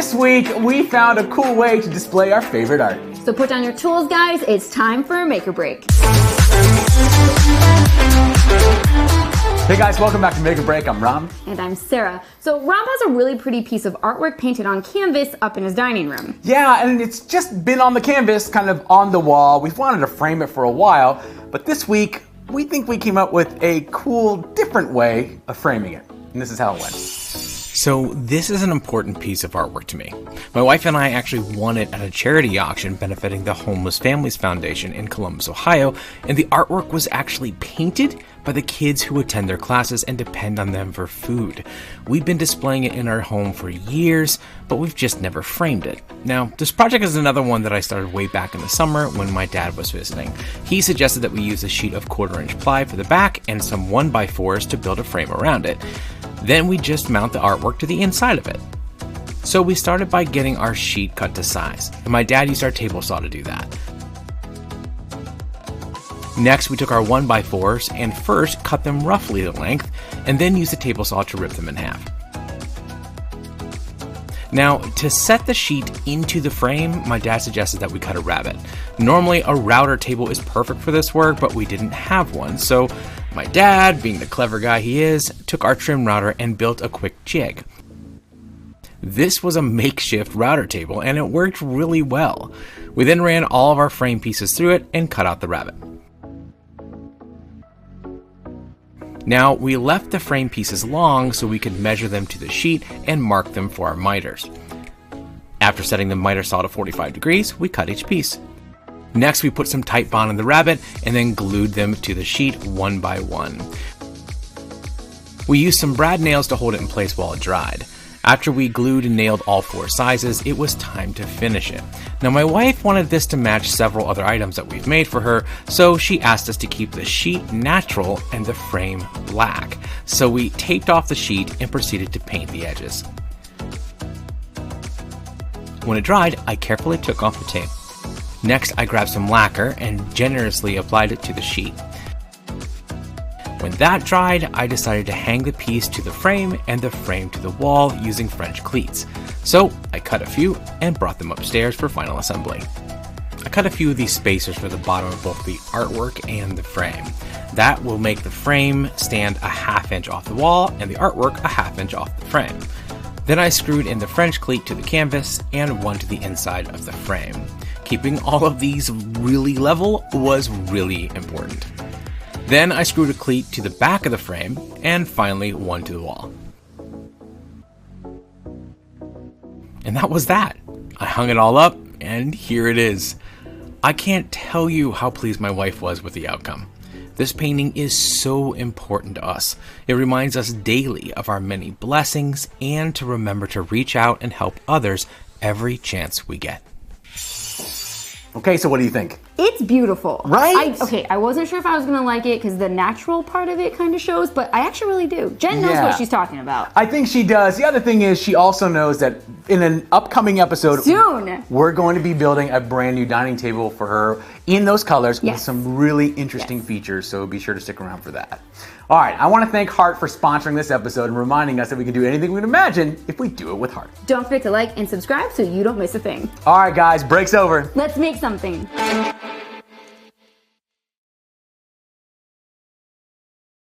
this week we found a cool way to display our favorite art. So put down your tools, guys. It's time for a make or break. Hey guys, welcome back to Make or Break. I'm Ram. And I'm Sarah. So Ram has a really pretty piece of artwork painted on canvas up in his dining room. Yeah, and it's just been on the canvas, kind of on the wall. We've wanted to frame it for a while, but this week we think we came up with a cool, different way of framing it. And this is how it went. So this is an important piece of artwork to me. My wife and I actually won it at a charity auction benefiting the Homeless Families Foundation in Columbus, Ohio, and the artwork was actually painted by the kids who attend their classes and depend on them for food. We've been displaying it in our home for years, but we've just never framed it. Now, this project is another one that I started way back in the summer when my dad was visiting. He suggested that we use a sheet of 1/4-inch ply for the back and some 1x4s to build a frame around it. Then we just mount the artwork to the inside of it. So we started by getting our sheet cut to size, and my dad used our table saw to do that. Next, we took our 1x4s and first cut them roughly the length, and then used the table saw to rip them in half. Now, to set the sheet into the frame, my dad suggested that we cut a rabbet. Normally, a router table is perfect for this work, but we didn't have one, so my dad, being the clever guy he is, took our trim router and built a quick jig. This was a makeshift router table, and it worked really well. We then ran all of our frame pieces through it and cut out the rabbet. Now, we left the frame pieces long so we could measure them to the sheet and mark them for our miters. After setting the miter saw to 45 degrees, we cut each piece. Next, we put some Tite Bond in the rabbet and then glued them to the sheet one by one. We used some brad nails to hold it in place while it dried. After we glued and nailed all 4 sizes, it was time to finish it. Now, my wife wanted this to match several other items that we've made for her, so she asked us to keep the sheet natural and the frame black. So we taped off the sheet and proceeded to paint the edges. When it dried, I carefully took off the tape. Next, I grabbed some lacquer and generously applied it to the sheet. When that dried, I decided to hang the piece to the frame and the frame to the wall using French cleats. So I cut a few and brought them upstairs for final assembly. I cut a few of these spacers for the bottom of both the artwork and the frame. That will make the frame stand a 1/2 inch off the wall and the artwork a 1/2 inch off the frame. Then I screwed in the French cleat to the canvas and one to the inside of the frame. Keeping all of these really level was really important. Then I screwed a cleat to the back of the frame, and finally one to the wall. And that was that. I hung it all up, and here it is. I can't tell you how pleased my wife was with the outcome. This painting is so important to us. It reminds us daily of our many blessings and to remember to reach out and help others every chance we get. Okay, so what do you think? It's beautiful. Right? I wasn't sure if I was going to like it because the natural part of it kind of shows, but I actually really do. Jen knows what she's talking about. I think she does. The other thing is she also knows that in an upcoming episode, soon, we're going to be building a brand new dining table for her in those colors with some really interesting features, so be sure to stick around for that. All right, I want to thank Heart for sponsoring this episode and reminding us that we can do anything we can imagine if we do it with Heart. Don't forget to like and subscribe so you don't miss a thing. All right, guys, break's over. Let's make something.